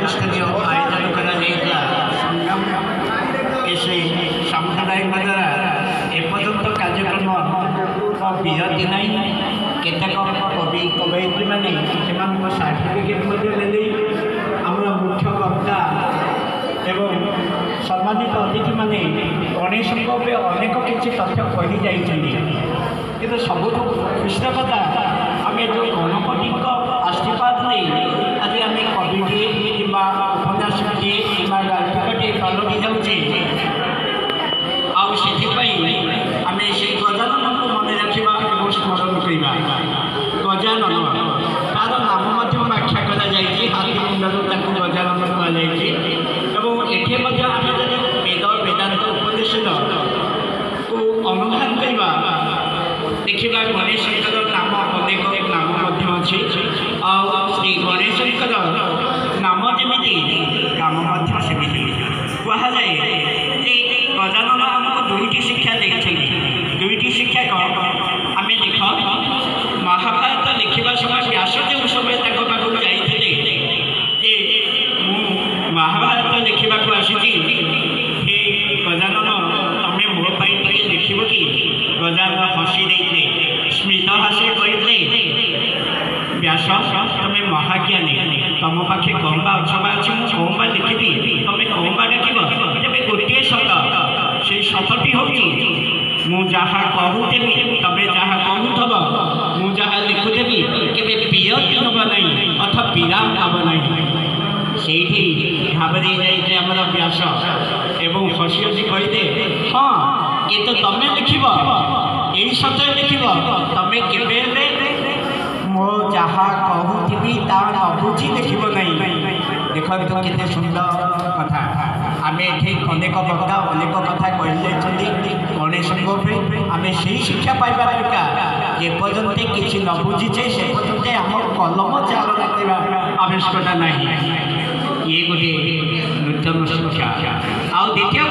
राज्यस्तरीय आयोजन सामुदायिक द्वारा एपर्यंत कार्यक्रम विरति ना केतेक कवि कवयित्री मैंने सर्टिफिकेट आम मुख्य वक्ता एवं सम्मानित अतिथि मैंने गणेश अनेक किसी तथ्य कही कि सबुठ खुशी कथा आम जो गणपति आशीर्वाद नहीं आज आम कविटे कि उपन्यासटे कि गायिकाटे पालटी जाऊे आम से गजानन को मन रखा और स्मरण करवा गजानन तार नाम व्याख्या कर गजानन कहुए आम वेद वेदांत उपदेश को अनुधान करवा देखा गणेशंकर नाम अनेक नाम अच्छी श्री गणेशंकर नाम जमी काम सेमती कहुए गजानन आमको दुईटी शिक्षा देखते दुईटी शिक्षा कौन आम देख महाभारत लिखा समय व्यासदेव समय पाखक जाते महाभारत लिखा आसी हे गजानन तुम्हें मो पाई लिख कि गजानन हसी दे स्मित हास्य कहते व्यास तुम्हें महाज्ञानी तुम पाखे कहबा अछबा अच्छी मुझे कहबा लिखी तुम्हें कहबा डाक तेज गोटे शब्द से शब्दटी हूँ मुझा कहूदेवी तबे जहाँ कहूब मुझा लिखुदेवी के विरति हम ना अथ विराम हम ना से भाव दे जाए आम व्यास एवं हसी हसी कहते हाँ ये तो तुम लिख यही शब्द लिख तुम के मो जहाँ कहूथी ता न बुझी लिख ना देख तो केते सुंदर कथा आम ये अनेक वक्ता अनेक कथा कही गणेश आम से शिक्षा पाइबा दरकार जेपर्यंत किसी न बुझीचे से पर्यंत आम कलम चाल रखा आवश्यकता ना ये गोटे नूतन शिक्षा आ द्वितीय